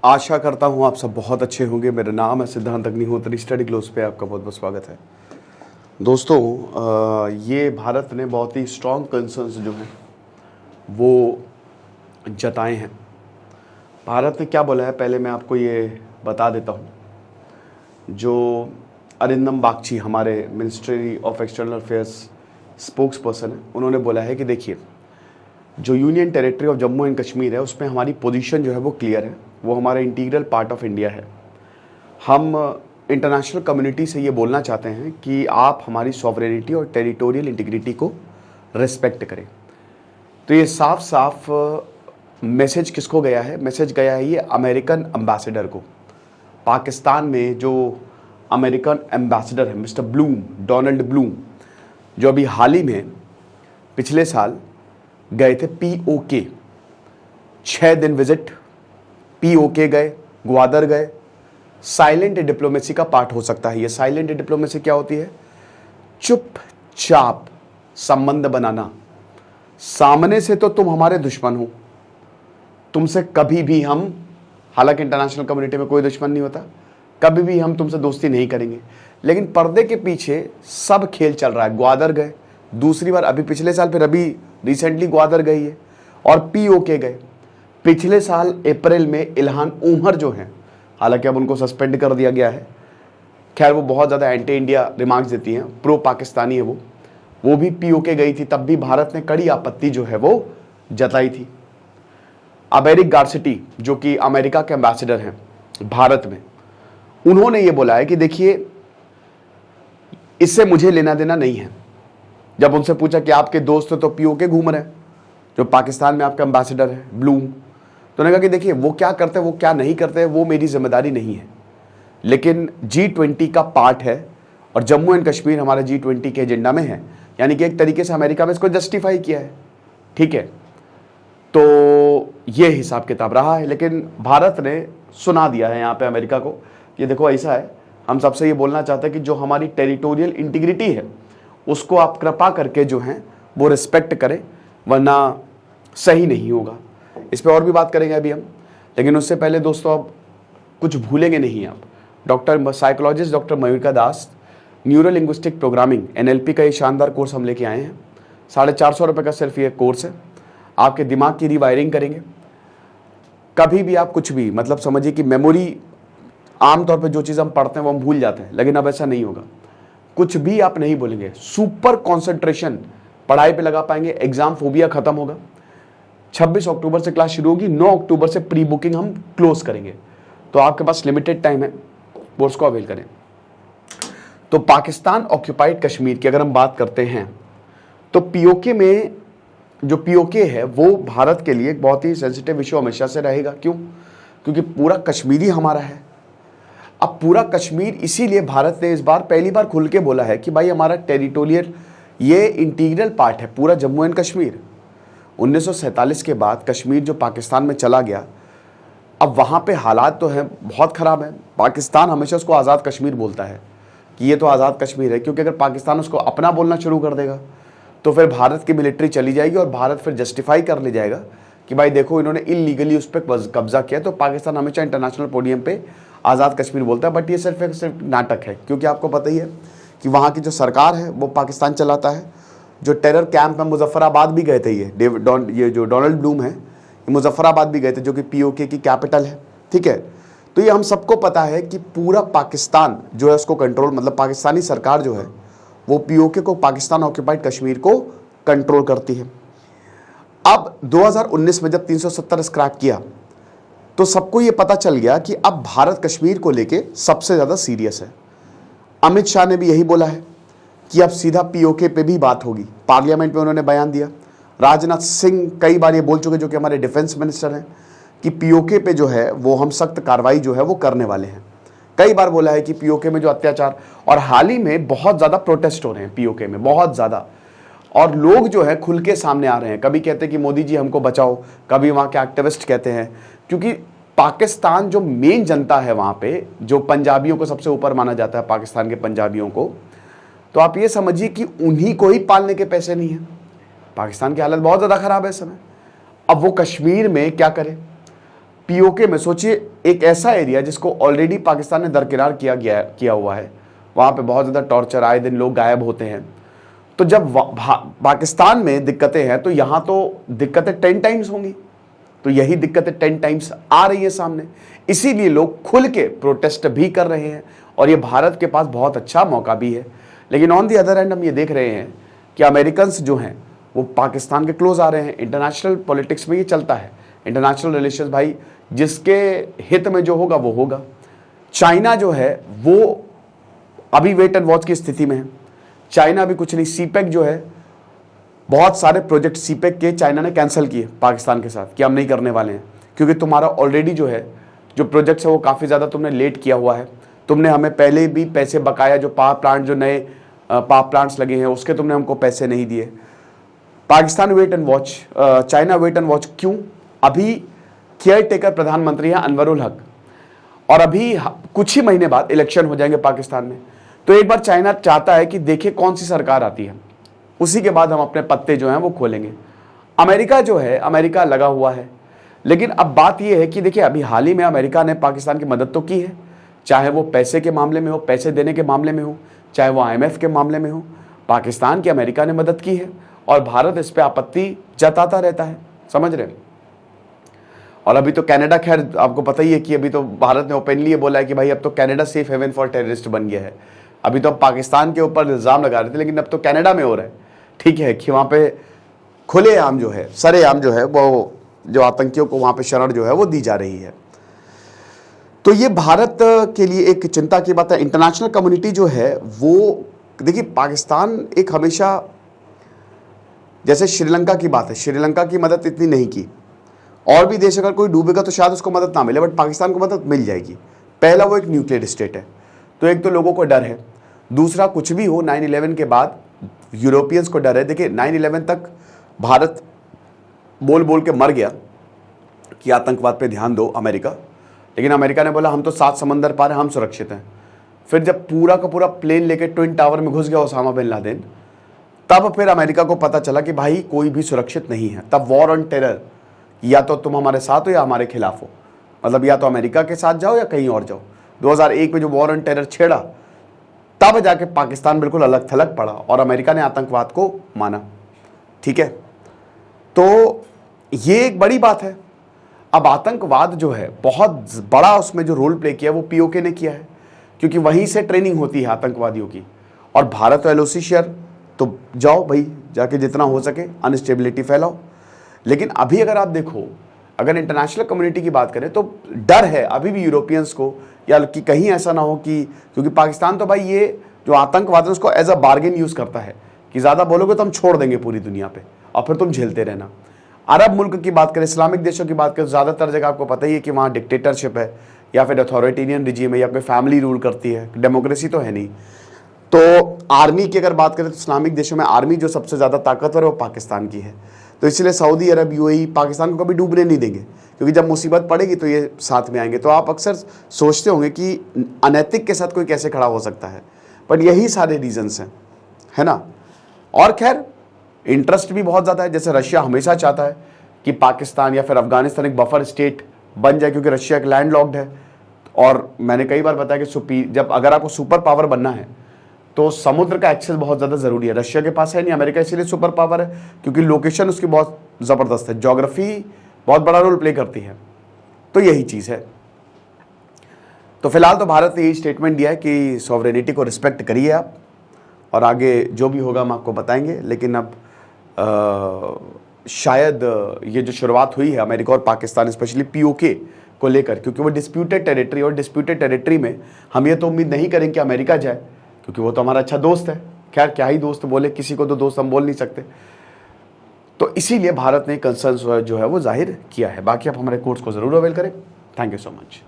आशा करता हूँ आप सब बहुत अच्छे होंगे। मेरा नाम है सिद्धांत अग्निहोत्री। स्टडी क्लोज पे आपका बहुत बहुत स्वागत है। दोस्तों, ये भारत ने बहुत ही स्ट्रॉन्ग कंसर्न्स जो हैं वो जताए हैं। भारत ने क्या बोला है, पहले मैं आपको ये बता देता हूँ। जो अरिंदम बागची हमारे ministry of external affairs spokes person है, उन्होंने बोला है कि देखिए, जो union territory of Jammu and Kashmir है उसमें हमारी पोजीशन जो है वो क्लियर है। वो हमारा इंटीग्रल पार्ट ऑफ इंडिया है। हम इंटरनेशनल कम्युनिटी से ये बोलना चाहते हैं कि आप हमारी सॉवरेनिटी और टेरिटोरियल इंटीग्रिटी को रिस्पेक्ट करें। तो ये साफ साफ मैसेज किसको गया है? मैसेज गया है ये अमेरिकन एम्बेसडर को। पाकिस्तान में जो अमेरिकन एम्बेसडर है मिस्टर ब्लूम, डोनाल्ड ब्लूम, जो अभी हाल ही में पिछले साल गए थे पीओके, 6 दिन विजिट पीओके गए, ग्वादर गए। साइलेंट डिप्लोमेसी का पार्ट हो सकता है ये। साइलेंट डिप्लोमेसी क्या होती है? चुपचाप संबंध बनाना। सामने से तो तुम हमारे दुश्मन हो, तुमसे कभी भी हम, हालांकि इंटरनेशनल कम्युनिटी में कोई दुश्मन नहीं होता, कभी भी हम तुमसे दोस्ती नहीं करेंगे, लेकिन पर्दे के पीछे सब खेल चल रहा है। ग्वादर गए दूसरी बार, अभी पिछले साल, फिर अभी रिसेंटली ग्वादर गई है, और पीओके गए। पिछले साल अप्रैल में इल्हान उमर जो हैं, हालांकि अब उनको सस्पेंड कर दिया गया है, खैर वो बहुत ज़्यादा एंटी इंडिया रिमार्क्स देती हैं, प्रो पाकिस्तानी है वो भी पीओके गई थी। तब भी भारत ने कड़ी आपत्ति जो है वो जताई थी। अब एरिक गार्सिटी जो कि अमेरिका के एम्बेसडर हैं भारत में, उन्होंने ये बोला है कि देखिए, इससे मुझे लेना देना नहीं है। जब उनसे पूछा कि आपके दोस्त तो पीओके घूम रहे हैं, जो पाकिस्तान में आपका एम्बेसडर है ब्लूम, तो उन्होंने कहा कि देखिए, वो क्या करते हैं, वो क्या नहीं करते, वो मेरी जिम्मेदारी नहीं है, लेकिन G20 का पार्ट है और जम्मू एंड कश्मीर हमारा G20 के एजेंडा में है। यानी कि एक तरीके से अमेरिका में इसको जस्टिफाई किया है। ठीक है, तो ये हिसाब किताब रहा है, लेकिन भारत ने सुना दिया है यहाँ पे अमेरिका को, ये देखो ऐसा है, हम सबसे ये बोलना चाहते हैं कि जो हमारी टेरिटोरियल इंटीग्रिटी है उसको आप कृपा करके जो है वो रिस्पेक्ट करें, वरना सही नहीं होगा। इस पर और भी बात करेंगे अभी हम, लेकिन उससे पहले दोस्तों अब कुछ भूलेंगे नहीं आप। डॉक्टर साइकोलॉजिस्ट डॉक्टर मयूरिका दास, न्यूरो लिंग्विस्टिक प्रोग्रामिंग NLP का ये शानदार कोर्स हम लेके आए हैं। 450 रुपये का सिर्फ ये कोर्स है। आपके दिमाग की रिवायरिंग करेंगे। कभी भी आप कुछ भी, मतलब समझिए कि मेमोरी, आमतौर पे जो चीज़ हम पढ़ते हैं वो हम भूल जाते हैं, लेकिन अब ऐसा नहीं होगा। कुछ भी आप नहीं भूलेंगे। सुपर कंसंट्रेशन पढ़ाई पे लगा पाएंगे। एग्जाम फोबिया खत्म होगा। 26 अक्टूबर से क्लास शुरू होगी। 9 अक्टूबर से प्री बुकिंग हम क्लोज करेंगे, तो आपके पास लिमिटेड टाइम है, कोर्स को अवेल करें। तो पाकिस्तान ऑक्यूपाइड कश्मीर की अगर हम बात करते हैं, तो पीओके में जो पीओके है वो भारत के लिए एक बहुत ही सेंसिटिव इशू हमेशा से रहेगा। क्यों? क्योंकि पूरा कश्मीर ही हमारा है। अब पूरा कश्मीर, इसीलिए भारत ने इस बार पहली बार खुल के बोला है कि भाई हमारा टेरिटोरियल, ये इंटीग्रल पार्ट है पूरा जम्मू एंड कश्मीर। 1947 के बाद कश्मीर जो पाकिस्तान में चला गया, अब वहाँ पे हालात तो हैं बहुत ख़राब है। पाकिस्तान हमेशा उसको आज़ाद कश्मीर बोलता है कि ये तो आज़ाद कश्मीर है, क्योंकि अगर पाकिस्तान उसको अपना बोलना शुरू कर देगा तो फिर भारत की मिलिट्री चली जाएगी और भारत फिर जस्टिफाई कर ले जाएगा कि भाई देखो, इन्होंने इलीगली उस पर कब्जा किया। तो पाकिस्तान हमेशा इंटरनेशनल पोडियम पे आज़ाद कश्मीर बोलता है, बट ये सिर्फ नाटक है, क्योंकि आपको पता ही है कि वहाँ की जो सरकार है वो पाकिस्तान चलाता है। जो टेरर कैंप है, मुजफ्फराबाद भी गए थे ये जो डोनाल्ड ब्लूम है, मुजफ्फराबाद भी गए थे, जो कि पीओके की कैपिटल है। ठीक है, तो ये हम सबको पता है कि पूरा पाकिस्तान जो है उसको कंट्रोल, मतलब पाकिस्तानी सरकार जो है वो पीओके को, पाकिस्तान ऑक्यूपाइड कश्मीर को कंट्रोल करती है। अब 2019 में जब 370 स्क्रैप किया तो सबको ये पता चल गया कि अब भारत कश्मीर को लेके सबसे ज़्यादा सीरियस है। अमित शाह ने भी यही बोला है कि अब सीधा पीओके पे भी बात होगी। पार्लियामेंट में उन्होंने बयान दिया। राजनाथ सिंह कई बार ये बोल चुके, जो कि हमारे डिफेंस मिनिस्टर हैं, कि पीओके पे जो है वो हम सख्त कार्रवाई जो है वो करने वाले हैं। कई बार बोला है कि पीओके में जो अत्याचार, और हाल ही में बहुत ज़्यादा प्रोटेस्ट हो रहे हैं पीओके में, बहुत ज़्यादा, और लोग जो है खुल के सामने आ रहे हैं। कभी कहते हैं कि मोदी जी हमको बचाओ, कभी वहाँ के एक्टिविस्ट कहते हैं, क्योंकि पाकिस्तान जो मेन जनता है वहाँ पे, जो पंजाबियों को सबसे ऊपर माना जाता है, पाकिस्तान के पंजाबियों को, तो आप ये समझिए कि उन्हीं को ही पालने के पैसे नहीं हैं। पाकिस्तान की हालत बहुत ज़्यादा ख़राब है इस समय। अब वो कश्मीर में क्या करे? पीओके में सोचिए, एक ऐसा एरिया जिसको ऑलरेडी पाकिस्तान ने दरकिनार किया हुआ है, वहाँ पे बहुत ज़्यादा टॉर्चर, आए दिन लोग गायब होते हैं। तो जब पाकिस्तान में दिक्कतें हैं तो यहाँ तो दिक्कतें 10 टाइम्स होंगी। तो यही दिक्कतें 10 टाइम्स आ रही है सामने, इसीलिए लोग खुल के प्रोटेस्ट भी कर रहे हैं और ये भारत के पास बहुत अच्छा मौका भी है। लेकिन ऑन दी अदर हैंड हम ये देख रहे हैं कि अमेरिकन्स जो हैं वो पाकिस्तान के क्लोज आ रहे हैं। इंटरनेशनल पॉलिटिक्स में ये चलता है, इंटरनेशनल रिलेशंस भाई, जिसके हित में जो होगा वो होगा। चाइना जो है वो अभी वेट एंड वॉच की स्थिति में है। चाइना भी कुछ नहीं, सीपेक जो है, बहुत सारे प्रोजेक्ट सीपेक के चाइना ने कैंसिल किए पाकिस्तान के साथ कि हम नहीं करने वाले हैं, क्योंकि तुम्हारा ऑलरेडी जो है जो प्रोजेक्ट्स है वो काफ़ी ज़्यादा तुमने लेट किया हुआ है। तुमने हमें पहले भी पैसे बकाया, जो पावर प्लांट, जो नए पावर प्लांट्स लगे हैं उसके तुमने हमको पैसे नहीं दिए। Pakistan wait and watch, China wait and watch. क्यों? अभी केयर टेकर प्रधानमंत्री हैं अनवरुल हक, और अभी कुछ ही महीने बाद इलेक्शन हो जाएंगे पाकिस्तान में। तो एक बार चाइना चाहता है कि देखिए कौन सी सरकार आती है, उसी के बाद हम अपने पत्ते जो हैं वो खोलेंगे। अमेरिका जो है, अमेरिका लगा हुआ है। लेकिन अब बात यह है कि देखिए अभी हाल ही में अमेरिका ने पाकिस्तान की मदद तो की है, चाहे वो पैसे के मामले में हो, पैसे देने के मामले में हो, चाहे वो IMF के मामले में हो, पाकिस्तान की अमेरिका ने मदद की है और भारत इस पर आपत्ति जताता रहता है, समझ रहे हैं। और अभी तो कनाडा, खैर आपको पता ही है कि अभी तो भारत ने ओपनली ये बोला है कि भाई अब तो Canada safe haven for terrorist बन गया है। अभी तो पाकिस्तान के ऊपर इल्ज़ाम लगा रहे थे, लेकिन अब तो कनाडा में हो रहा है, ठीक है, कि वहाँ पे खुलेआम जो है, सरेआम जो है वो, जो आतंकियों को वहाँ पे शरण जो है वो दी जा रही है। तो ये भारत के लिए एक चिंता की बात है। इंटरनेशनल कम्युनिटी जो है वो, देखिए पाकिस्तान एक हमेशा, जैसे श्रीलंका की बात है, श्रीलंका की मदद इतनी नहीं की, और भी देश अगर कोई डूबेगा तो शायद उसको मदद ना मिले, बट पाकिस्तान को मदद मिल जाएगी। पहला, वो एक न्यूक्लियर स्टेट है, तो एक तो लोगों को डर है। दूसरा, कुछ भी हो 9/11 के बाद यूरोपियंस को डर है। देखिए 9/11 तक भारत बोल बोल के मर गया कि आतंकवाद पे ध्यान दो अमेरिका, लेकिन अमेरिका ने बोला हम तो 7 समंदर पार हैं, हम सुरक्षित हैं। फिर जब पूरा का पूरा प्लेन लेके ट्विन टावर में घुस गया ओसामा बिन लादेन, तब फिर अमेरिका को पता चला कि भाई कोई भी सुरक्षित नहीं है। तब वॉर ऑन टेरर, या तो तुम हमारे साथ हो या हमारे खिलाफ हो, मतलब या तो अमेरिका के साथ जाओ या कहीं और जाओ। 2001 में जो वॉर ऑन टेरर छेड़ा, तब जाके पाकिस्तान बिल्कुल अलग थलग पड़ा और अमेरिका ने आतंकवाद को माना, ठीक है। तो ये एक बड़ी बात है। अब आतंकवाद जो है बहुत बड़ा, उसमें जो रोल प्ले किया वो पीओके ने किया है, क्योंकि वहीं से ट्रेनिंग होती है आतंकवादियों की। और भारत और LOC शेयर, तो जाओ भाई, जाके जितना हो सके अनस्टेबिलिटी फैलाओ। लेकिन अभी अगर आप देखो, अगर इंटरनेशनल कम्युनिटी की बात करें तो डर है अभी भी यूरोपियंस को, या कि कहीं ऐसा ना हो कि, क्योंकि पाकिस्तान तो भाई ये जो आतंकवाद है उसको एज अ बार्गेन यूज़ करता है कि ज़्यादा बोलोगे तो हम छोड़ देंगे पूरी दुनिया पे और फिर तुम झेलते रहना। अरब मुल्क की बात करें, इस्लामिक देशों की बात करें, ज़्यादातर जगह आपको पता ही है कि वहाँ डिक्टेटरशिप है या फिर अथॉरिटेरियन रिजीम है या कोई फैमिली रूल करती है, डेमोक्रेसी तो है नहीं। तो आर्मी की अगर बात करें तो इस्लामिक देशों में आर्मी जो सबसे ज़्यादा ताकतवर है वो पाकिस्तान की है। तो इसलिए सऊदी अरब, UAE पाकिस्तान को कभी डूबने नहीं देंगे, क्योंकि जब मुसीबत पड़ेगी तो ये साथ में आएंगे। तो आप अक्सर सोचते होंगे कि अनैतिक के साथ कोई कैसे खड़ा हो सकता है, बट यही सारे रीजंस हैं, है ना। और खैर इंटरेस्ट भी बहुत ज़्यादा है, जैसे रशिया हमेशा चाहता है कि पाकिस्तान या फिर अफगानिस्तान एक बफर स्टेट बन जाए, क्योंकि रशिया एक लैंडलॉक्ड है। और मैंने कई बार बताया कि जब अगर आपको सुपर पावर बनना है तो समुद्र का एक्सेस बहुत ज़्यादा ज़रूरी है। रशिया के पास है नहीं, अमेरिका इसीलिए सुपर पावर है क्योंकि लोकेशन उसकी बहुत ज़बरदस्त है, ज्योग्राफी बहुत बड़ा रोल प्ले करती है। तो यही चीज़ है। तो फिलहाल तो भारत ने यही स्टेटमेंट दिया है कि सॉवरेनिटी को रिस्पेक्ट करिए आप, और आगे जो भी होगा हम आपको बताएंगे। लेकिन अब शायद ये जो शुरुआत हुई है अमेरिका और पाकिस्तान स्पेशली पीओके को लेकर, क्योंकि वो डिस्प्यूटेड टेरिटरी, और डिस्प्यूटेड टेरिटरी में हम ये तो उम्मीद नहीं करें कि अमेरिका जाए, क्योंकि वो तो हमारा अच्छा दोस्त है। खैर क्या ही दोस्त बोले, किसी को तो दोस्त हम बोल नहीं सकते। तो इसीलिए भारत ने कंसर्न जो है वो जाहिर किया है। बाकी आप हमारे कोर्स को ज़रूर अवेल करें। Thank you so much.